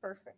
Perfect.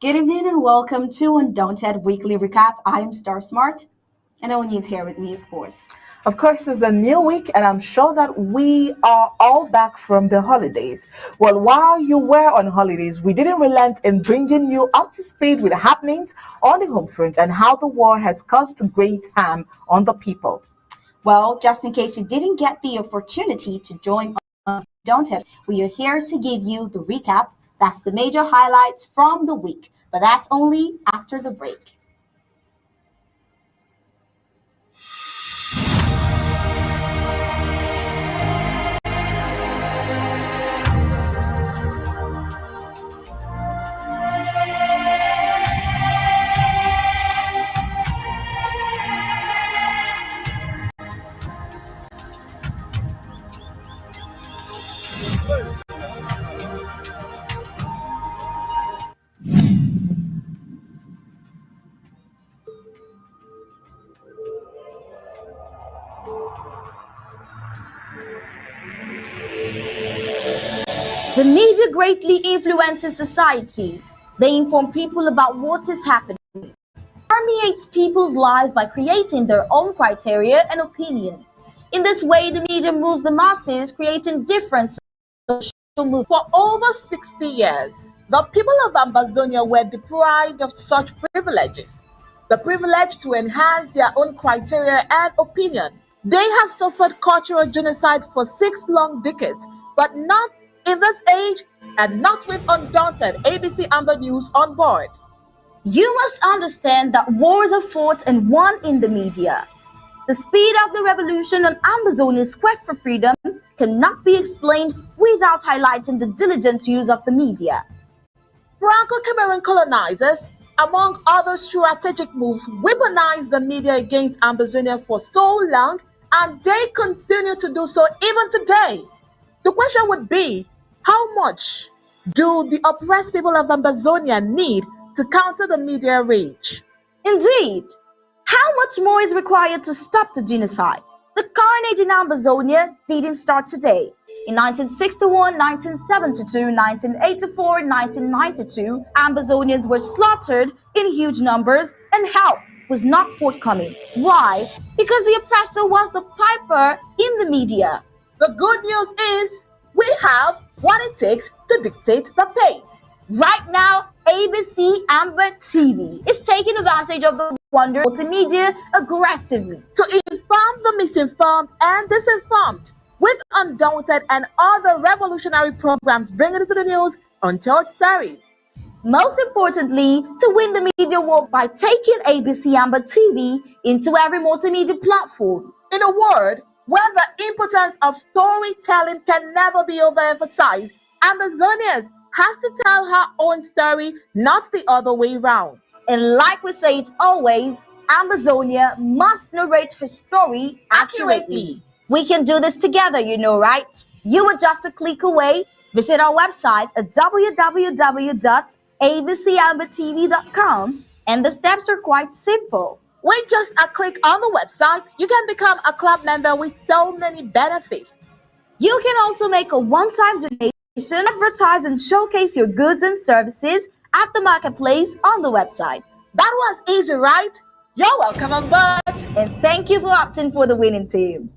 Good evening and welcome to Undaunted Weekly Recap. I am Star Smart, and Oni's here with me, of course. Of course, it's a new week, and I'm sure that we are all back from the holidays. Well, while you were on holidays, we didn't relent in bringing you up to speed with the happenings on the home front and how the war has caused great harm on the people. Well, just in case you didn't get the opportunity to join Undaunted, we are here to give you the recap. That's the major highlights from the week, but that's only after the break. The media greatly influences society. They inform people about what is happening, permeates people's lives by creating their own criteria and opinions. In this way, the media moves the masses, creating different social movements. For over 60 years, the people of Ambazonia were deprived of such privileges. The privilege to enhance their own criteria and opinion. They have suffered cultural genocide for 6 long decades, but not in this age and not with Undaunted ABC Amba News on board. You must understand that wars are fought and won in the media. The speed of the revolution on Ambazonia's quest for freedom cannot be explained without highlighting the diligent use of the media. Franco-Cameroon colonizers, among other strategic moves, weaponized the media against Ambazonia for so long, and they continue to do so even today. The question would be, how much do the oppressed people of Ambazonia need to counter the media rage? Indeed, how much more is required to stop the genocide? The carnage in Ambazonia didn't start today. In 1961, 1972, 1984, 1992, Ambazonians were slaughtered in huge numbers and help was not forthcoming. Why? Because the oppressor was the piper in the media. The good news is we have what it takes to dictate the pace. Right now, ABC Amba TV is taking advantage of the wonder multimedia aggressively to inform the misinformed and disinformed with Undaunted and other revolutionary programs bringing it to the news untold stories. Most importantly, to win the media war by taking ABC Amba TV into every multimedia platform. In a word, where the importance of storytelling can never be overemphasized, Ambazonians has to tell her own story, not the other way round. And like we say it always, Amazonia must narrate her story accurately. We can do this together, you know, right? You are just a click away. Visit our website at www.abcambertv.com, and the steps are quite simple. With just a click on the website, you can become a club member with so many benefits. You can also make a one-time donation, advertise and showcase your goods and services at the marketplace on the website. That was easy, right? You're welcome on board. And thank you for opting for the winning team.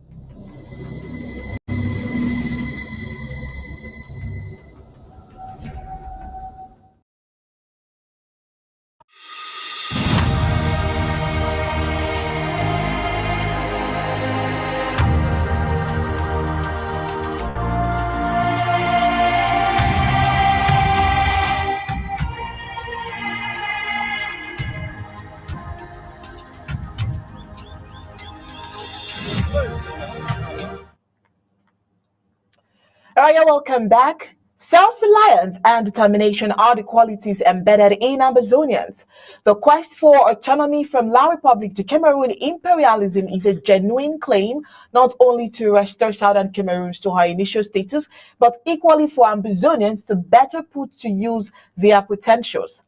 All right, welcome back. Self-reliance and determination are the qualities embedded in Ambazonians. The quest for autonomy from La Republic to Cameroon imperialism is a genuine claim, not only to restore Southern Cameroon to her initial status, but equally for Ambazonians to better put to use their potentials.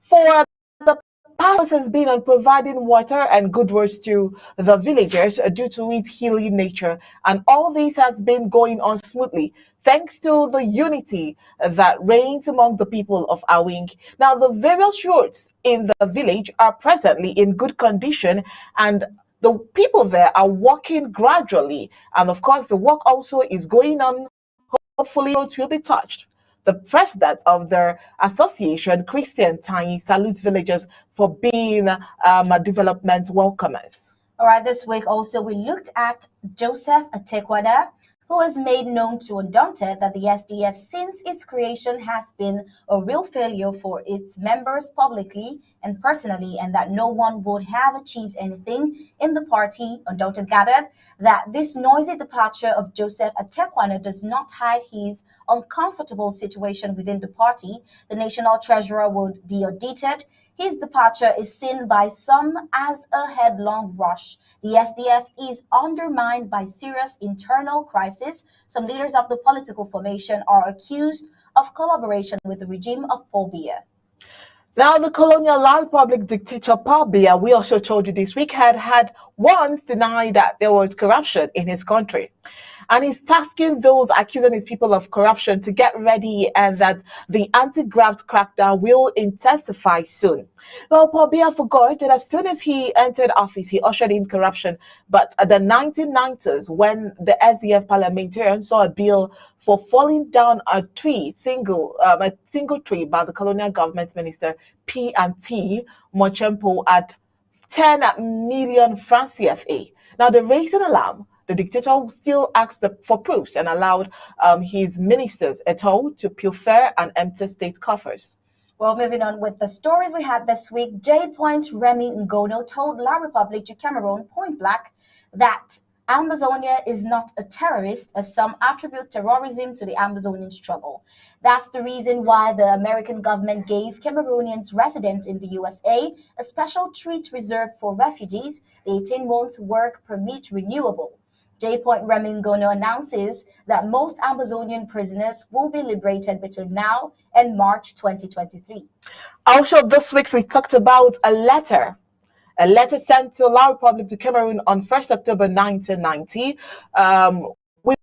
For the past has been on providing water and good roads to the villagers due to its healing nature, and all this has been going on smoothly thanks to the unity that reigns among the people of Awing. Now, the various roads in the village are presently in good condition, and the people there are walking gradually, and of course the work also is going on. Hopefully roads will be touched. The president of the association, Christian Tiny, salutes villagers for being development welcomers. All right, this week also we looked at Joseph Atekwada, who has made known to Undaunted that the SDF since its creation has been a real failure for its members publicly and personally, and that no one would have achieved anything in the party. Undaunted gathered that this noisy departure of Joseph Atekwada does not hide his uncomfortable situation within the party. The national treasurer would be audited. His departure is seen by some as a headlong rush. The SDF is undermined by serious internal crisis. Some leaders of the political formation are accused of collaboration with the regime of Paul Biya. Now, the colonial La Republic dictator Paul Biya, we also told you this week, had once denied that there was corruption in his country. And he's tasking those accusing his people of corruption to get ready and that the anti-graft crackdown will intensify soon. Well, Paul Biya forgot that as soon as he entered office, he ushered in corruption. But at the 1990s, when the SDF parliamentarians saw a bill for falling down a single tree by the colonial government minister P&T Mochempo at 10 million francs CFA. Now, the raising alarm. The dictator still asked for proofs and allowed his ministers et al. To pilfer and empty state coffers. Well, moving on with the stories we had this week, J. Remy Ngono told La Republic du Cameroon point blank that Amazonia is not a terrorist, as some attribute terrorism to the Amazonian struggle. That's the reason why the American government gave Cameroonians resident in the USA a special treat reserved for refugees, the 18-month work permit renewable. J. Remy Ngono announces that most Amazonian prisoners will be liberated between now and March 2023. Also, this week we talked about a letter sent to La Republic du Cameroon on 1st October 1990. We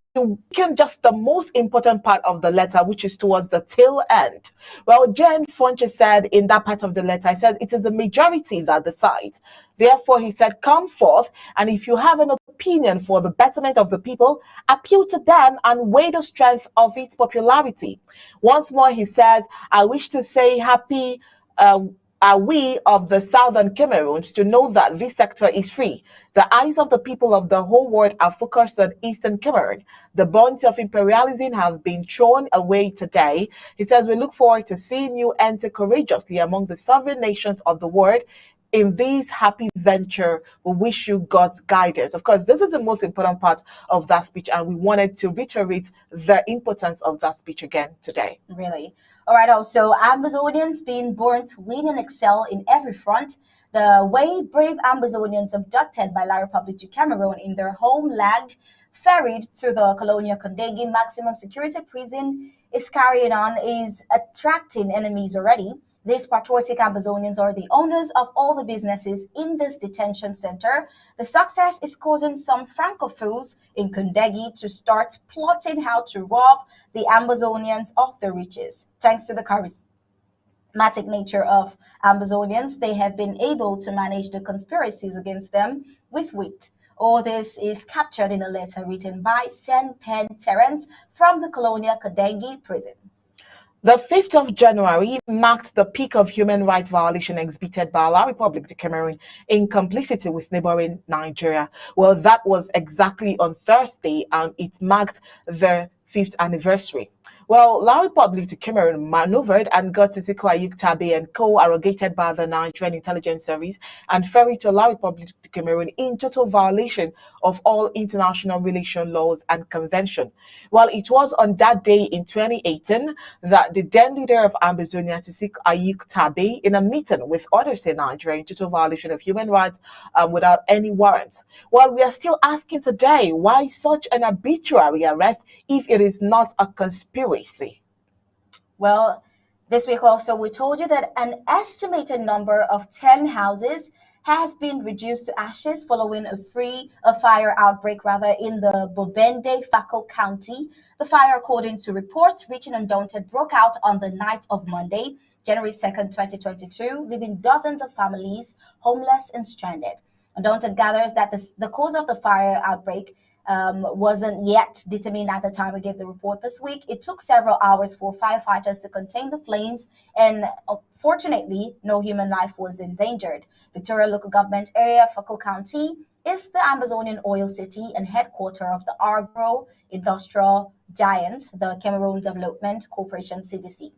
can just the most important part of the letter, which is towards the tail end. Well, Jen Fonche said in that part of the letter, he says it is the majority that decides. Therefore, he said, come forth, and if you have an opinion for the betterment of the people, appeal to them and weigh the strength of its popularity. Once more, he says, I wish to say happy are we of the southern Cameroons to know that this sector is free. The eyes of the people of the whole world are focused on Eastern Cameroon. The bonds of imperialism have been thrown away today. He says, we look forward to seeing you enter courageously among the sovereign nations of the world in this happy venture. We wish you God's guidance. Of course, this is the most important part of that speech, and we wanted to reiterate the importance of that speech again today. Really. All right. Also, Ambazonians being born to win and excel in every front. The way brave Ambazonians abducted by La Republic du Cameroon in their homeland, ferried to the colonial Kondegi maximum security prison, is carrying on, is attracting enemies already. These patriotic Ambazonians are the owners of all the businesses in this detention center. The success is causing some Francophiles in Kondegi to start plotting how to rob the Ambazonians of their riches. Thanks to the charismatic nature of Ambazonians, they have been able to manage the conspiracies against them with wit. All this is captured in a letter written by Sen Pen Terence from the colonial Kondegi prison. The 5th of January marked the peak of human rights violation exhibited by La Republic du Cameroon in complicity with neighboring Nigeria. Well, that was exactly on Thursday, and it marked the 5th anniversary. Well, La Republic du Cameroon maneuvered and got Sisiko Ayuk Tabe and co arrogated by the Nigerian Intelligence Service and ferried to La Republic du Cameroon in total violation of all international relation laws and convention. Well, it was on that day in 2018 that the then leader of Ambazonia, Sisiko Ayuk Tabe, in a meeting with others in Nigeria in total violation of human rights without any warrants. Well, we are still asking today, why such an arbitrary arrest if it is not a conspiracy? Well, this week also we told you that an estimated number of 10 houses has been reduced to ashes following a fire outbreak in the Bobende, Fako County. The fire, according to reports reaching Undaunted, broke out on the night of Monday, January 2nd, 2022, leaving dozens of families homeless and stranded. Undaunted gathers that the cause of the fire outbreak wasn't yet determined at the time we gave the report this week. It took several hours for firefighters to contain the flames, and fortunately, no human life was endangered. Victoria Local Government Area, Fako County, is the Ambazonian oil city and headquarters of the agro-industrial giant, the Cameroon Development Corporation, CDC.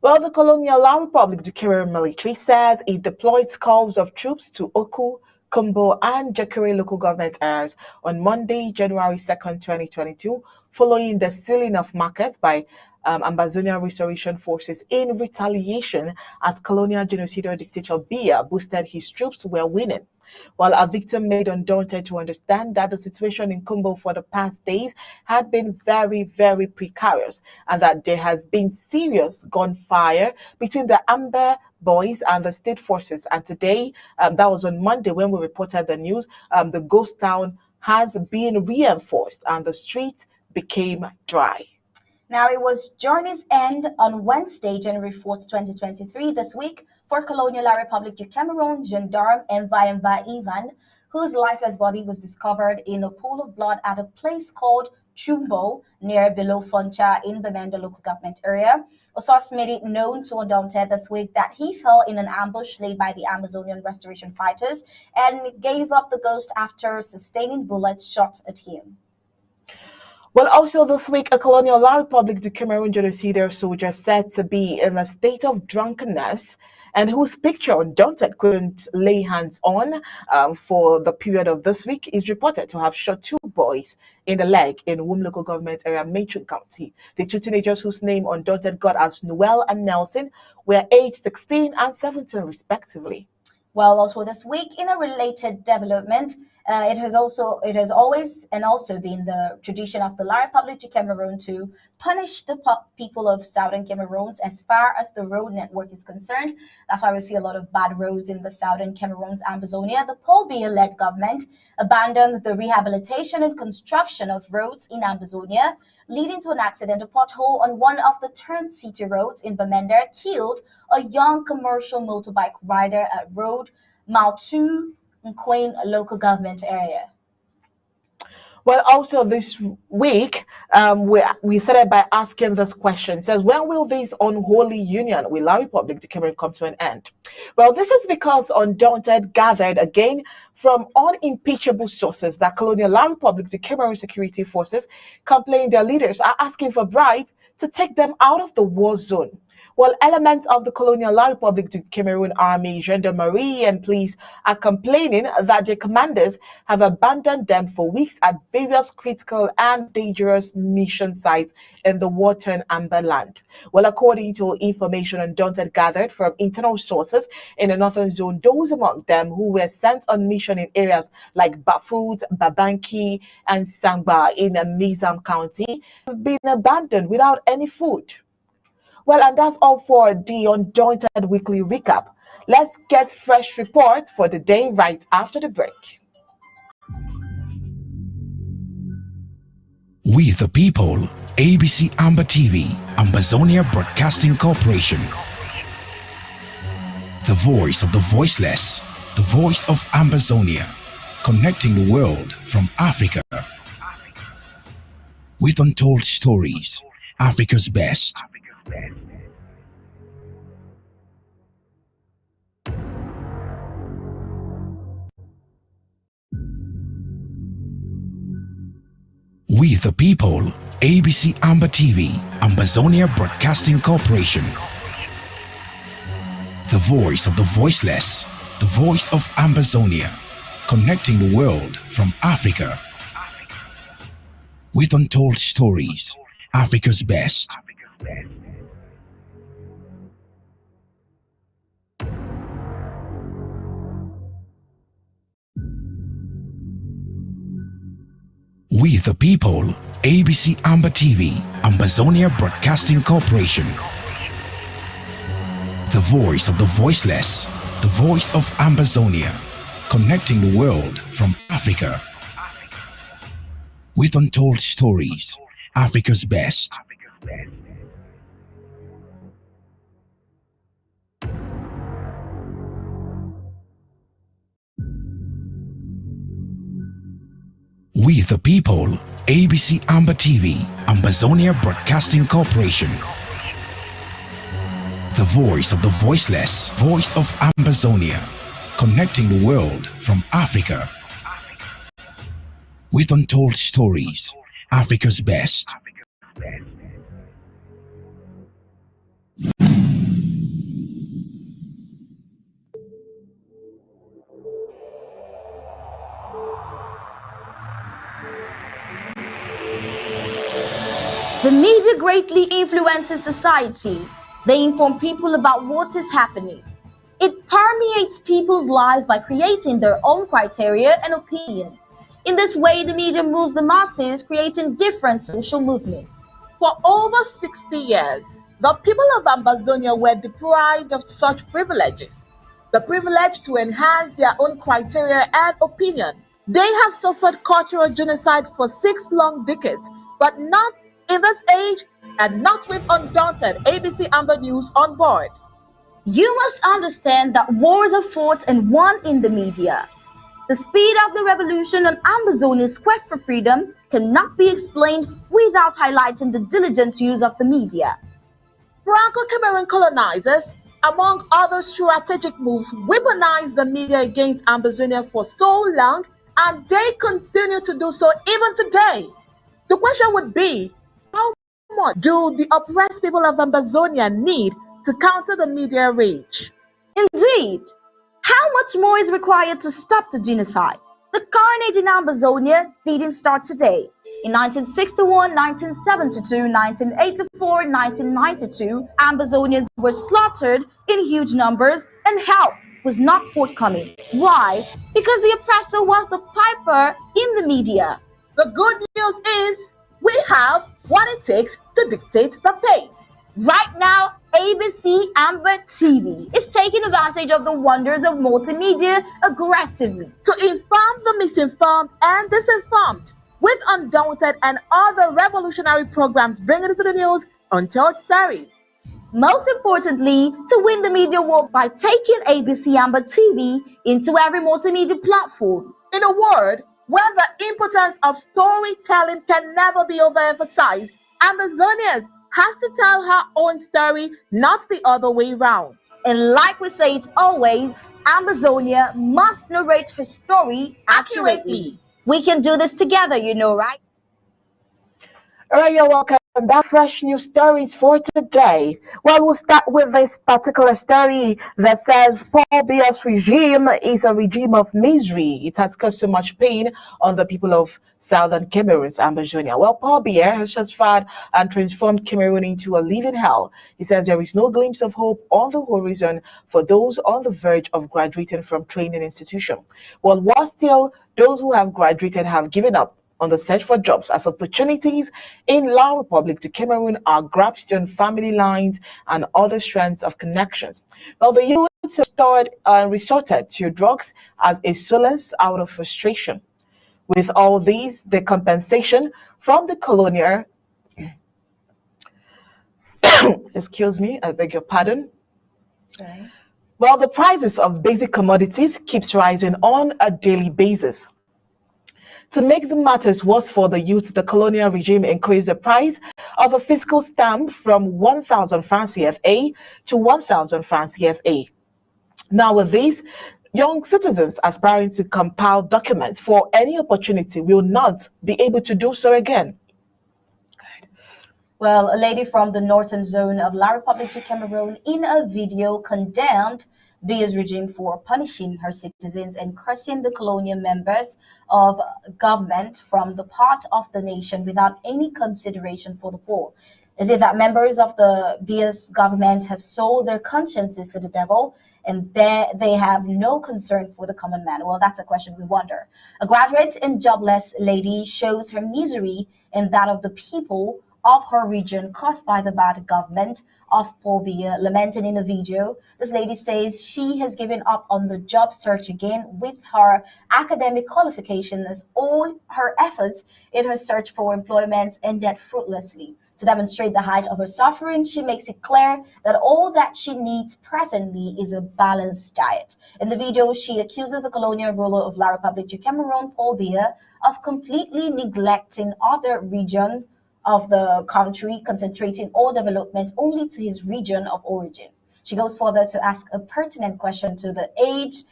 Well, the colonial La Republic du Cameroon military says it deployed squads of troops to Oku, Kumbo, and Jekere local government areas on Monday, January 2nd, 2022, following the sealing of markets by Ambazonian Restoration Forces in retaliation as colonial genocidal dictator Biya boosted his troops were winning. While a victim made Undaunted to understand that the situation in Kumbo for the past days had been very, very precarious and that there has been serious gunfire between the Amba boys and the state forces. And today, that was on Monday when we reported the news, the ghost town has been reinforced and the streets became dry. Now, it was journey's end on Wednesday, January 4th, 2023, this week, for Colonial La Republic du Cameroon gendarme Amba Ivan, whose lifeless body was discovered in a pool of blood at a place called Chumbo, near below Foncha in the Manda local government area. A source made it known to Undaunted this week that he fell in an ambush laid by the Amazonian restoration fighters and gave up the ghost after sustaining bullets shot at him. Well, also this week, a colonial La Republic du Cameroon genocidal soldier said to be in a state of drunkenness and whose picture Undaunted couldn't lay hands on for the period of this week is reported to have shot two boys in the leg in Womb local government area, Matron County. The two teenagers whose name Undaunted got as Noel and Nelson were aged 16 and 17 respectively. Well, also this week, in a related development, it has always and also been the tradition of the La Republic du Cameroon to punish the people of southern Cameroon as far as the road network is concerned. That's why we see a lot of bad roads in the southern Cameroon's Ambazonia. The Paul Biya-led government abandoned the rehabilitation and construction of roads in Ambazonia, leading to an accident. A pothole on one of the turned city roads in Bamenda killed a young commercial motorbike rider at Road Mautu Queen local government area. Well, also this week, we started by asking this question. It says, when will this unholy union with La Republic du Cameroon come to an end? Well, this is because Undaunted gathered again from unimpeachable sources that colonial La Republic du Cameroon security forces complain their leaders are asking for bribe to take them out of the war zone. While elements of the colonial Republic of Cameroon Army, Gendarmerie, and police are complaining that their commanders have abandoned them for weeks at various critical and dangerous mission sites in the war-torn Amba land. Well, according to information Undaunted gathered from internal sources in the northern zone, those among them who were sent on mission in areas like Bafut, Babanki, and Sangba in Mizam County have been abandoned without any food. Well, and that's all for the Undaunted Weekly Recap. Let's get fresh reports for the day right after the break. We the people, ABC Amba TV, Ambazonia Broadcasting Corporation. The voice of the voiceless, the voice of Ambazonia, connecting the world from Africa. With untold stories, Africa's best. We the people, ABC Amba TV, Ambazonia Broadcasting Corporation. The voice of the voiceless, the voice of Ambazonia, connecting the world from Africa. With untold stories, Africa's best. We the people, ABC Amba TV, Ambazonia Broadcasting Corporation. The voice of the voiceless, the voice of Ambazonia, connecting the world from Africa. With untold stories, Africa's best. We the people, ABC Amba TV, Ambazonia Broadcasting Corporation. The voice of the voiceless, voice of Ambazonia, connecting the world from Africa. With untold stories, Africa's best. The media greatly influences society. They inform people about what is happening. It permeates people's lives by creating their own criteria and opinions. In this way, the media moves the masses, creating different social movements. For over 60 years, the people of Ambazonia were deprived of such privileges. The privilege to enhance their own criteria and opinion. They have suffered cultural genocide for 6 long decades, but not in this age and not with Undaunted ABC Amba News on board. You must understand that wars are fought and won in the media. The speed of the revolution on Ambazonia's quest for freedom cannot be explained without highlighting the diligent use of the media. Franco-Cameroon colonizers, among other strategic moves, weaponized the media against Ambazonia for so long, and they continue to do so even today. The question would be, how much do the oppressed people of Ambazonia need to counter the media rage? Indeed, how much more is required to stop the genocide? The carnage in Ambazonia didn't start today. In 1961, 1972, 1984, 1992, Ambazonians were slaughtered in huge numbers and help was not forthcoming. Why? Because the oppressor was the piper in the media. The good news is we have what it takes to dictate the pace. Right now, ABC Amba TV is taking advantage of the wonders of multimedia aggressively to inform the misinformed and disinformed with Undaunted and other revolutionary programs bringing it to the news untold stories. Most importantly, to win the media war by taking ABC Amba TV into every multimedia platform. In a word, where the importance of storytelling can never be overemphasized, Ambazonians has to tell her own story, not the other way round. And like we say it always, Ambazonia must narrate her story accurately. We can do this together, you know, right? All right, you're welcome. And that's fresh news stories for today. Well, we'll start with this particular story that says Paul Biya's regime is a regime of misery. It has caused so much pain on the people of southern Cameroon's Ambazonia. Well, Paul Biya has transferred and transformed Cameroon into a living hell. He says there is no glimpse of hope on the horizon for those on the verge of graduating from training institution. Well, while still those who have graduated have given up on the search for jobs as opportunities in La Republic to Cameroon are grasped on family lines and other strands of connections. Well, the youth have resorted to drugs as a solace out of frustration. With all these, the compensation from the colonial, excuse me, I beg your pardon. Sorry. Well, the prices of basic commodities keeps rising on a daily basis. To make the matters worse for the youth, the colonial regime increased the price of a fiscal stamp from 1,000 francs CFA to 1,000 francs CFA. Now, with this, young citizens aspiring to compile documents for any opportunity will not be able to do so again. Well, a lady from the northern zone of La Republic to Cameroon in a video condemned Biya's regime for punishing her citizens and cursing the colonial members of government from the part of the nation without any consideration for the poor. Is it that members of the Biya's government have sold their consciences to the devil and they have no concern for the common man? Well, that's a question we wonder. A graduate and jobless lady shows her misery and that of the people of her region caused by the bad government of Paul Biya. Lamented in a video, this lady says she has given up on the job search again with her academic qualifications as all her efforts in her search for employment ended fruitlessly. To demonstrate the height of her suffering, she makes it clear that all that she needs presently is a balanced diet. In the video, she accuses the colonial ruler of La Republic du Cameroon, Paul Biya, of completely neglecting other regions of the country, concentrating all development only to his region of origin. She goes further to ask a pertinent question to the aged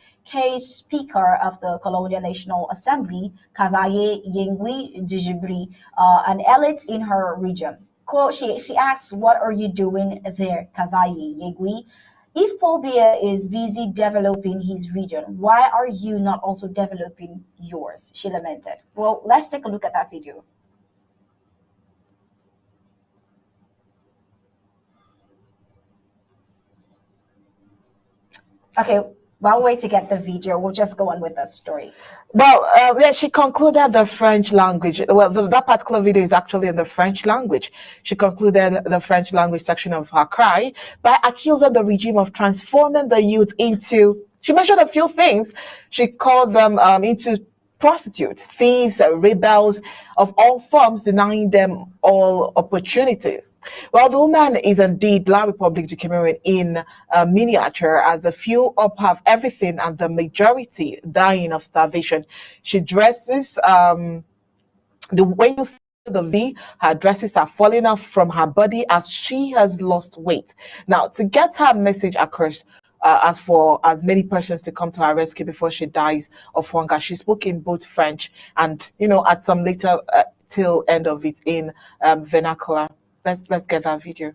speaker of the Colonial National Assembly, Cavaye Yengui Djibri, an elite in her region. She asks, what are you doing there, Cavaye Yengui? If Paul Biya is busy developing his region, why are you not also developing yours? She lamented. Well, let's take a look at that video. Okay, while we wait to get the video, we'll just go on with the story. Well, yeah, she concluded the French language. Well, that particular video is actually in the French language. She concluded the French language section of her cry by accusing the regime of transforming the youth into, she mentioned a few things. She called them into prostitutes, thieves, rebels of all forms, denying them all opportunities. Well, the woman is indeed La Republic du Cameroon in miniature, as a few up have everything and the majority dying of starvation. She dresses, when you see the V, her dresses are falling off from her body as she has lost weight. Now, to get her message across, as for as many persons to come to her rescue before she dies of hunger, she spoke in both French and, at some later till end of it in vernacular. Let's get that video.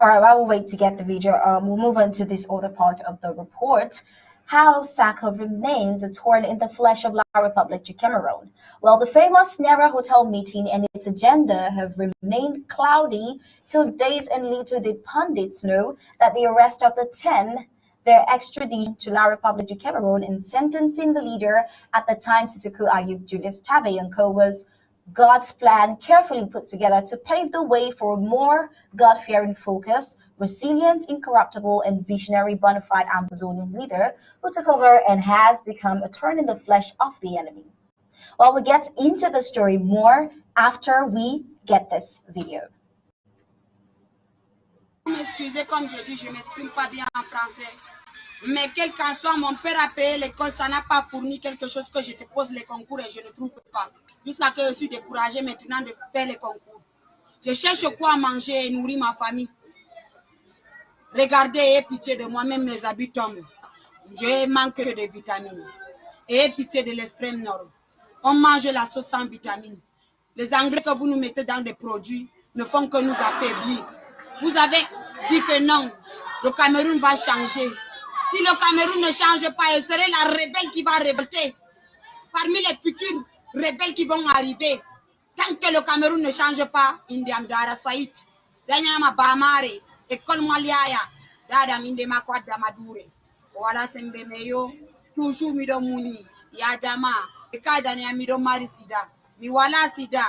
All right, while we wait to get the video, we'll move on to this other part of the report. How Saka remains a thorn in the flesh of La Republic du Cameroon. Well, the famous Nera Hotel meeting and its agenda have remained cloudy till date, and little did pundits know that the arrest of the 10, their extradition to La Republic du Cameroon, and sentencing the leader at the time, Sissoko Ayuk, Julius Tabe and co, was God's plan carefully put together to pave the way for a more God-fearing, focused, resilient, incorruptible, and visionary bona fide Ambazonian leader who took over and has become a thorn in the flesh of the enemy. Well, we'll get into the story more after we get this video. M'excusez, comme je dis, je m'exprime pas bien en français. Mais quel qu'en soit, mon père a payé l'école, ça n'a pas fourni quelque chose que je te pose les concours et je ne trouve pas. Jusqu'à que je suis découragée maintenant de faire les concours. Je cherche quoi manger et nourrir ma famille. Regardez, ayez pitié de moi, même mes habits tombent. Je manque de vitamines. Ayez pitié de l'extrême nord. On mange la sauce sans vitamines. Les engrais que vous nous mettez dans des produits ne font que nous affaiblir. Vous avez dit que non, le Cameroun va changer. Si le Cameroun ne change pas, elle serait la rebelle qui va révolter. Parmi les futurs rebelles qui vont arriver, tant que le Cameroun ne change pas, Indiam Dara Saït, Danyama Bamare, École Maliaya, Dada Mindema Kwada Madure. Voilà, Sembemeyo, toujours Mido Mouni, Yadama, Ekadania Mido Marisida, Miwala Sida,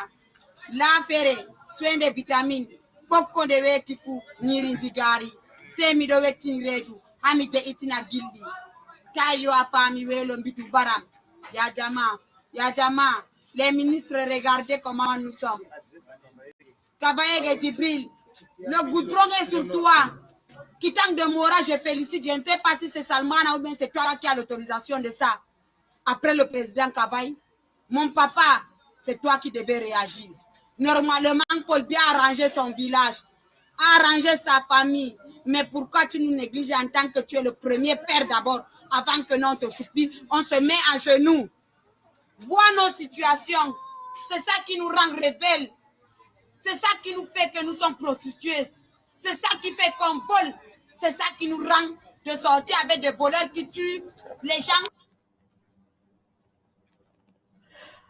La Ferre, soin des vitamines, beaucoup de Wetifu, Nirinjigari, Semido Wetin Redu, Hamide Itina Gildi, Tayo Afami Welo Mbidu Baram. Yadjama, les ministres, regardez comment nous sommes. Kabaye et Djibril, le goudron est sur toi. Quittant de Mora, je félicite. Je ne sais pas si c'est Salmana ou bien c'est toi qui as l'autorisation de ça. Après le président Kabaye, mon papa, c'est toi qui devais réagir. Normalement, Paul bien arranger son village, arranger sa famille. Mais pourquoi tu nous négliges en tant que tu es le premier père d'abord? Avant que l'on te supplie, on se met à genoux. Vois nos situations. C'est ça qui nous rend rebelles. C'est ça qui nous fait que nous sommes prostituées. C'est ça qui fait qu'on vole. C'est ça qui nous rend de sortir avec des voleurs qui tuent les gens.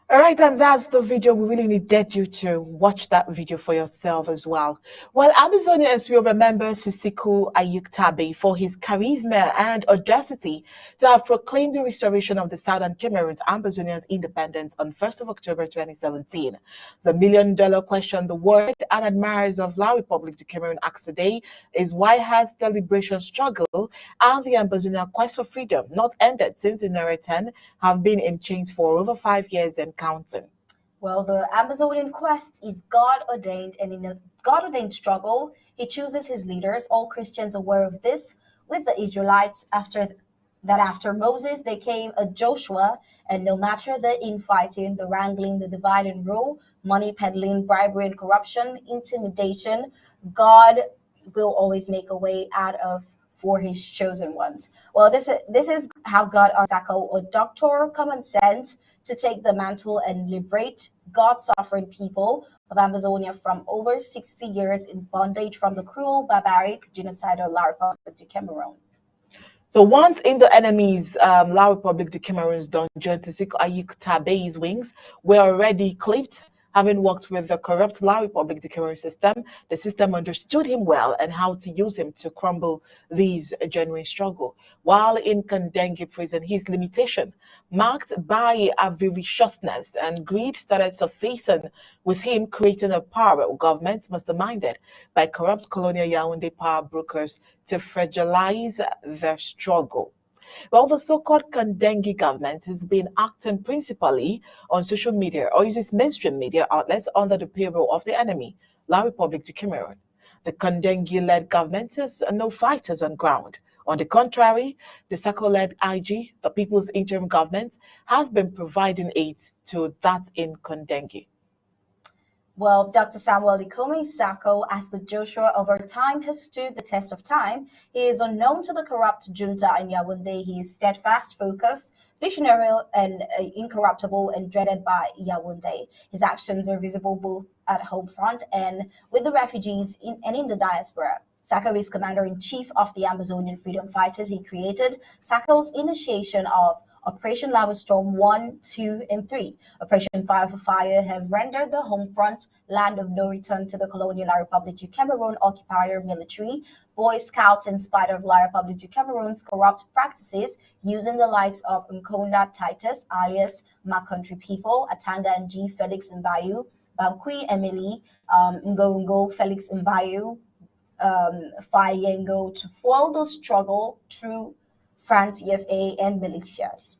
All right, and that's the video. We really needed you to watch that video for yourself as well. Well, Amazonians will remember Sisiku Ayuktabe for his charisma and audacity to have proclaimed the restoration of the Southern Cameroon's Amazonians' independence on 1st of October 2017. The million-dollar question the world and admirers of La Republic de Cameroon ask today is why has the liberation struggle and the Amazonian quest for freedom not ended since the Neritan have been in chains for over 5 years and counting? Well, the Amazonian quest is God-ordained, and in a God-ordained struggle, he chooses his leaders, all Christians aware of this, with the Israelites after Moses, there came a Joshua, and no matter the infighting, the wrangling, the divide and rule, money peddling, bribery and corruption, intimidation, God will always make a way out of for his chosen ones. Well, this is how God Sako, a doctor common sense to take the mantle and liberate God's sovereign people of Amazonia from over 60 years in bondage from the cruel, barbaric, genocidal La Republic de Cameroon. So once in the enemy's La Republic de Cameroon's dungeon, Sisiku Ayuktabe's wings were already clipped. Having worked with the corrupt La Republic de Cameroon system, the system understood him well and how to use him to crumble these genuine struggle. While in Kandengi prison, his limitation, marked by avariciousness and greed, started surfacing with him, creating a parallel government masterminded by corrupt colonial Yaoundé power brokers to fragilize the struggle. Well, the so-called Kandengi government has been acting principally on social media or uses mainstream media outlets under the payroll of the enemy, La Republic de Cameroon. The Kandengi-led government has no fighters on ground. On the contrary, the Sako-led IG, the People's Interim Government, has been providing aid to that in Kandengi. Well, Dr. Samuel Ikome Sako, as the Joshua over time has stood the test of time, he is unknown to the corrupt junta in Yaoundé. He is steadfast, focused, visionary, and incorruptible, and dreaded by Yaoundé. His actions are visible both at home front and with the refugees and in the diaspora. Sako is commander-in-chief of the Amazonian freedom fighters he created. Sako's initiation of Operation Lava Storm 1, 2, and 3, Operation Fire for Fire, have rendered the home front land of no return to the colonial La Republic du Cameroon occupier military, Boy Scouts, in spite of La Republic du Cameroon's corrupt practices, using the likes of Nkonda Titus, alias My Country People, Atanga Ng, Felix Mbayu, Bamkwi Emily, Ngongo, Felix Mbayu, Fayengo, to foil the struggle through France, EFA, and militias.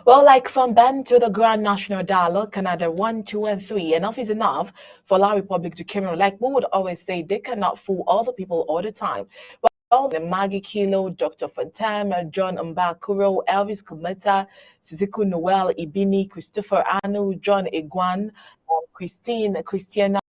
Well, like from Ben to the Grand National Dialogue, Canada 1, 2, and 3, enough is enough for La Republic de Cameroon. Like we would always say, they cannot fool all the people all the time. Well, Maggie Kilo, Dr. Fontaine, John Amba Kuro, Elvis Kometa, Sisiku Noel, Ibini, Christopher Anu, John Iguan, Christiana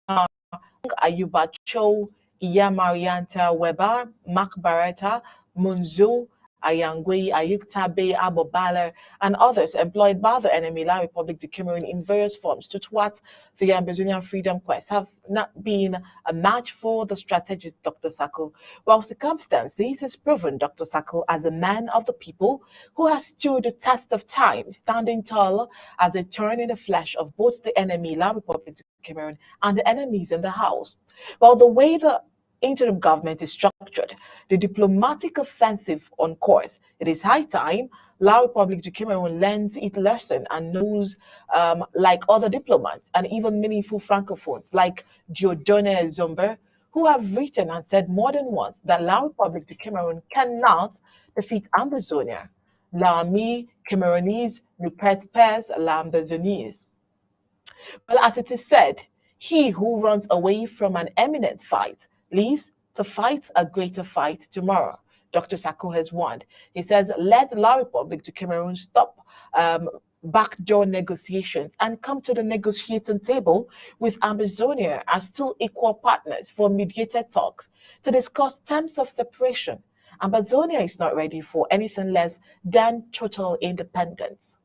Ayuba Cho, Iya Marianta Weber, Mark Barretta, Munzo, Ayangwe, Ayuktabe, Abobala, and others employed by the enemy La Republic du Cameroon in various forms to thwart the Ambazonian freedom quest have not been a match for the strategist Dr. Sako. While circumstance, this has proven Dr. Sako as a man of the people who has stood the test of time, standing tall as a thorn in the flesh of both the enemy La Republic du Cameroon and the enemies in the house. While the way the interim government is structured, the diplomatic offensive on course, it is high time La Republic du Cameroon learns its lesson and knows, like other diplomats and even meaningful francophones like Dieudonné Zomber, who have written and said more than once that La Republic du Cameroon cannot defeat Ambazonia. L'ami Camerounese ne perd pas l'Ambazonese. Well, as it is said, he who runs away from an imminent fight lives to fight a greater fight tomorrow. Dr. Sako has warned. He says, let La Republic du Cameroon stop backdoor negotiations and come to the negotiating table with Ambazonia as two equal partners for mediated talks to discuss terms of separation. Ambazonia is not ready for anything less than total independence.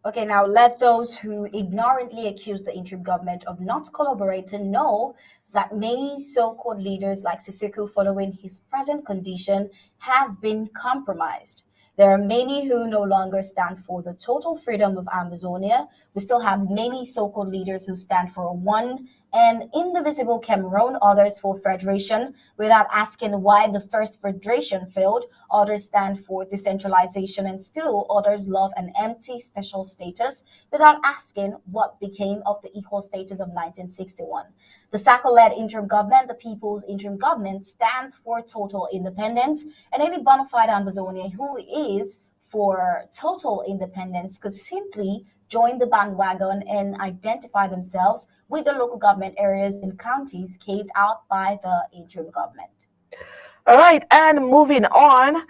Okay, now let those who ignorantly accuse the interim government of not collaborating know that many so-called leaders like Sissoko, following his present condition, have been compromised. There are many who no longer stand for the total freedom of Amazonia. We still have many so-called leaders who stand for one and indivisible Cameroon, others for federation, without asking why the first federation failed. Others stand for decentralization, and still others love an empty special status without asking what became of the equal status of 1961. The Sako-led interim government, the People's Interim Government, stands for total independence, and any bona fide Ambazonia who is for total independence could simply join the bandwagon and identify themselves with the local government areas and counties caved out by the interim government. All right, and moving on,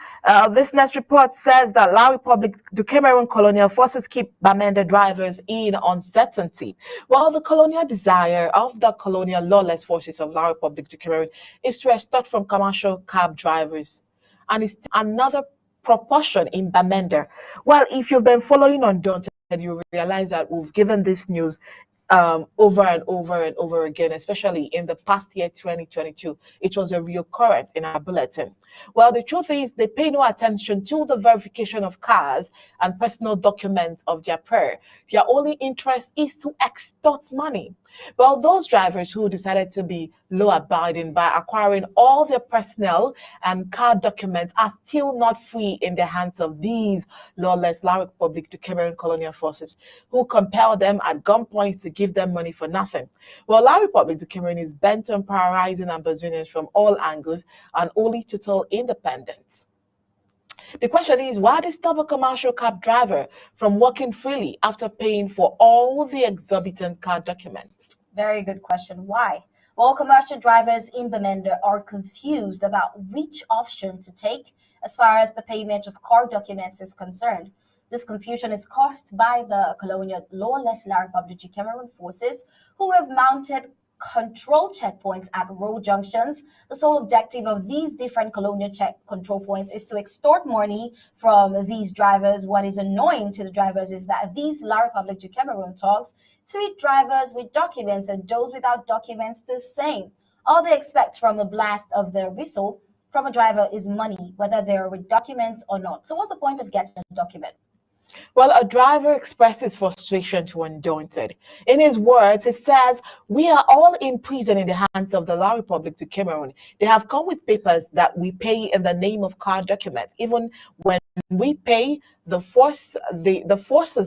this next report says that La Republic du Cameroon colonial forces keep Bamenda drivers in uncertainty. While the colonial desire of the colonial lawless forces of La Republic du Cameroon is to extort from commercial cab drivers, and it's another proportion in Bamenda. Well, if you've been following Undaunted, you realize that we've given this news over and over and over again, especially in the past year, 2022. It was a reoccurrence in our bulletin. Well, the truth is they pay no attention to the verification of cars and personal documents of their pair. Their only interest is to extort money. Well, those drivers who decided to be law-abiding by acquiring all their personnel and car documents are still not free in the hands of these lawless La Republic du Cameroon colonial forces, who compel them at gunpoint to give them money for nothing. Well, La Republic du Cameroon is bent on paralyzing Ambazonians from all angles and only total independence. The question is, why stop a commercial cab driver from working freely after paying for all the exorbitant car documents? Very good question. Why? Well, commercial drivers in Bamenda are confused about which option to take as far as the payment of car documents is concerned. This confusion is caused by the colonial lawless La Republic du Cameroon forces, who have mounted control checkpoints at road junctions. The sole objective of these different colonial control points is to extort money from these drivers. What is annoying to the drivers is that these La Republic du Cameroon talks treat drivers with documents and those without documents the same. All they expect from a blast of their whistle from a driver is money, whether they're with documents or not. So what's the point of getting a document? Well, a driver expresses frustration to Undaunted. In his words, it says, "We are all in prison in the hands of the La Republic du Cameroon. They have come with papers that we pay in the name of car documents. Even when we pay, the forces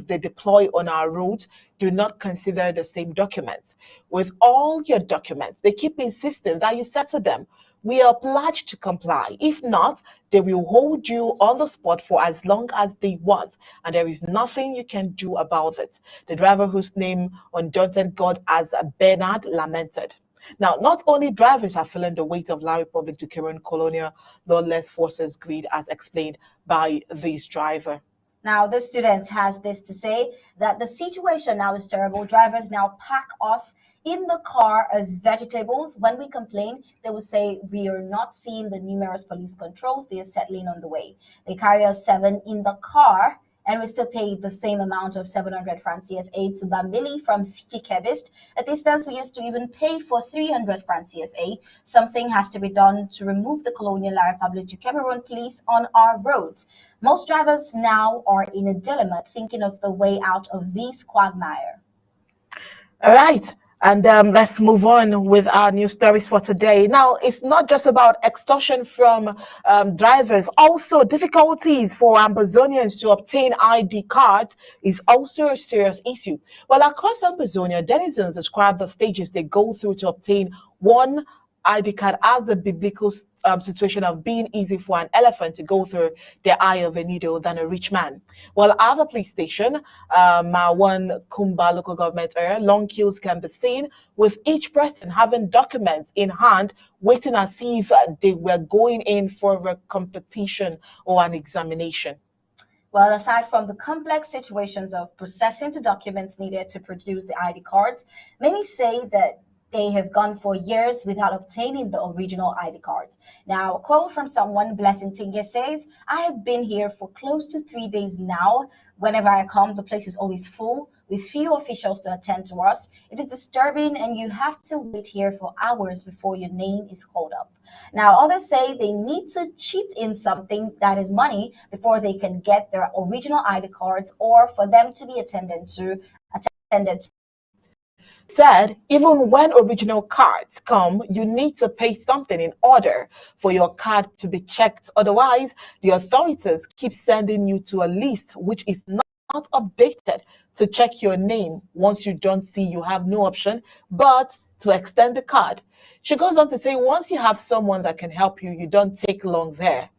they deploy on our roads do not consider the same documents. With all your documents, they keep insisting that you settle them. We are obliged to comply. If not, they will hold you on the spot for as long as they want, and there is nothing you can do about it." The driver, whose name Undaunted got as Bernard, lamented. Now, not only drivers are feeling the weight of La Republic du Cameroon colonial lawless forces greed, as explained by this driver. Now, the student has this to say that the situation now is terrible. Drivers now pack us in the car as vegetables. When we complain, they will say we are not seeing the numerous police controls. They are settling on the way. They carry us 7 in the car, and we still pay the same amount of 700 francs CFA to Bambili from City Kebist, a distance we used to even pay for 300 francs CFA. Something has to be done to remove the Colonial La Republic du Cameroon police on our roads. Most drivers now are in a dilemma, thinking of the way out of this quagmire. All right. And let's move on with our news stories for today. Now, it's not just about extortion from drivers. Also, difficulties for Ambazonians to obtain ID cards is also a serious issue. Well, across Ambazonia, denizens describe the stages they go through to obtain one ID card as the biblical situation of being easy for an elephant to go through the eye of a needle than a rich man. While at the police station, Mawan Kumba local government area, long queues can be seen with each person having documents in hand, waiting as if they were going in for a competition or an examination. Well, aside from the complex situations of processing the documents needed to produce the ID cards, many say that they have gone for years without obtaining the original ID card. Now, a quote from someone, Blessing Tinge, says, I have been here for close to 3 days now. Whenever I come, the place is always full with few officials to attend to us. It is disturbing, and you have to wait here for hours before your name is called up. Now, others say they need to chip in something that is money before they can get their original ID cards or for them to be attended to. Said even when original cards come, you need to pay something in order for your card to be checked. Otherwise, the authorities keep sending you to a list which is not updated to check your name. Once you don't see, you have no option but to extend the card. She goes on to say, once you have someone that can help you, you don't take long there.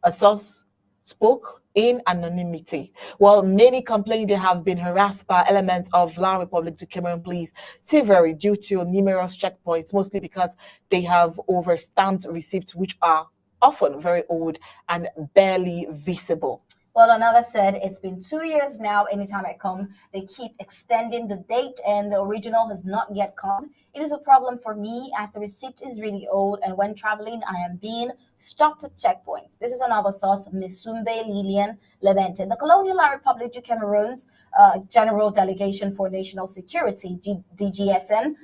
A source spoke in anonymity. While many complain they have been harassed by elements of La Republic du Cameroon police severely due to numerous checkpoints, mostly because they have overstamped receipts which are often very old and barely visible. Well, another said it's been 2 years now. Anytime I come, they keep extending the date and the original has not yet come. It is a problem for me as the receipt is really old, and when traveling, I am being stopped at checkpoints. This is another source, Misumbe Lilian lamented. The Colonial La Republic du Cameroon's General Delegation for National Security, DGSN,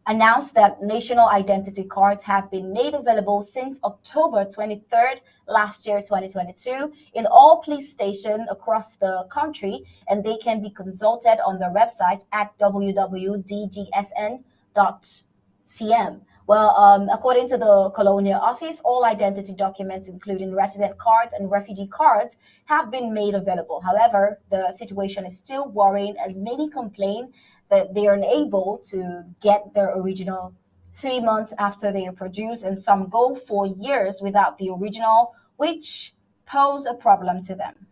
announced that national identity cards have been made available since October 23rd last year, 2022, in all police stations across the country, and they can be consulted on their website at www.dgsn.cm. Well, according to the Colonial Office, all identity documents, including resident cards and refugee cards, have been made available. However, the situation is still worrying as many complain that they are unable to get their original 3 months after they are produced, and some go for years without the original, which pose a problem to them.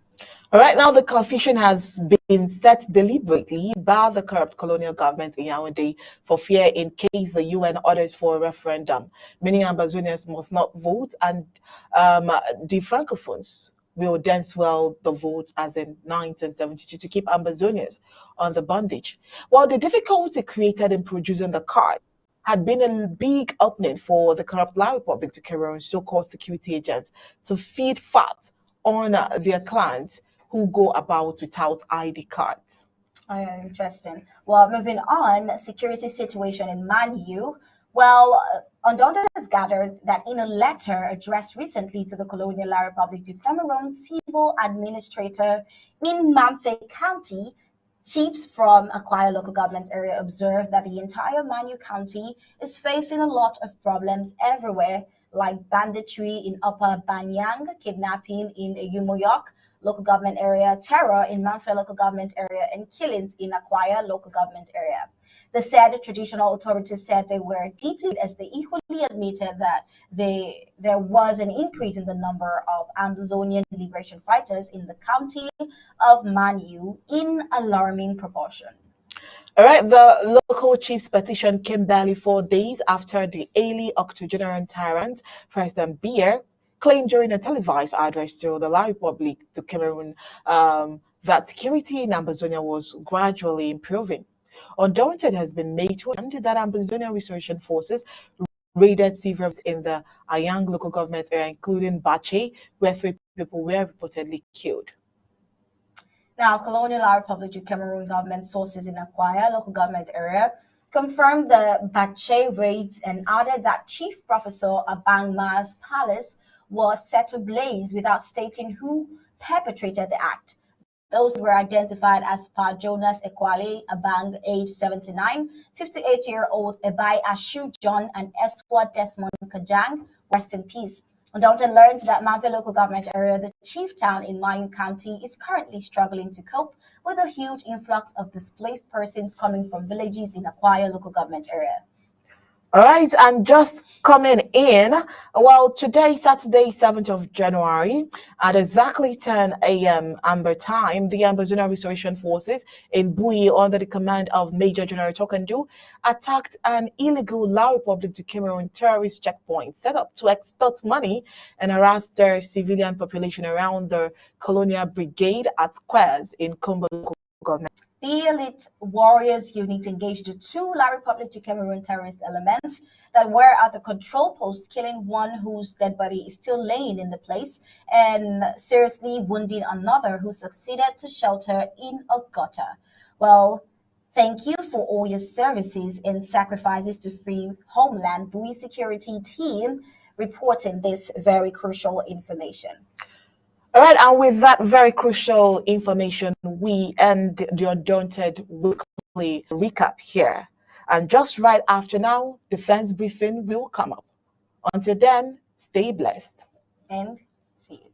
All right, now the confusion has been set deliberately by the corrupt colonial government in Yaoundé for fear in case the UN orders for a referendum. Many Ambazonians must not vote, and the Francophones will then swell the votes as in 1972 to keep Ambazonians on the bondage. While the difficulty created in producing the card had been a big opening for the corrupt La Republic du Cameroon so-called security agents to feed fat on their clients who go about without ID cards. Oh, interesting. Well, moving on, security situation in Manu. Well, Undaunted has gathered that in a letter addressed recently to the Colonial La Republic du Cameroon civil administrator in Mamfe County, chiefs from Acquire local government area observed that the entire Manu County is facing a lot of problems everywhere, like banditry in Upper Banyang, kidnapping in Yumoyok local government area, terror in Manfred local government area, and killings in Acquire local government area. The said traditional authorities said they were deeply, as they equally admitted that there was an increase in the number of Amazonian liberation fighters in the county of Manu in alarming proportion. All right, the local chief's petition came barely 4 days after the early octogenarian tyrant, President Bier, claimed during a televised address to the La Republic, to Cameroon, that security in Ambazonia was gradually improving. Undaunted has been made to understand that Ambazonia Restoration Forces raided several in the Ayang local government area, including Bache, where 3 people were reportedly killed. Now, Colonial Republic of Cameroon government sources in Akwaya local government area confirmed the Bache raids and added that Chief Professor Abangma's palace was set ablaze without stating who perpetrated the act. Those were identified as Pa Jonas Ekwale Abang, age 79, 58-year-old Ebai Ashu John, and Eswa Desmond Kajang, rest in peace. Undaunted learned that Manville local government area, the chief town in Mayu County, is currently struggling to cope with a huge influx of displaced persons coming from villages in Akwaya local government area. All right, and just coming in, well, today, Saturday, 7th of January, at exactly 10 a.m. Amber time, the Ambazonia Restoration Forces in Bui, under the command of Major General Tokandu, attacked an illegal La Republic du Cameroon terrorist checkpoint set up to extort money and harass the civilian population around the Colonial Brigade at Squares in Kombo local government. The elite warriors unit engaged the 2 La Republic of Cameroon terrorist elements that were at the control post, killing one whose dead body is still laying in the place and seriously wounding another who succeeded to shelter in a gutter. Well, thank you for all your services and sacrifices to free homeland. Bui security team reporting this very crucial information. All right, and with that very crucial information, we end the Undaunted weekly recap here. And just right after now, defense briefing will come up. Until then, stay blessed. And see you.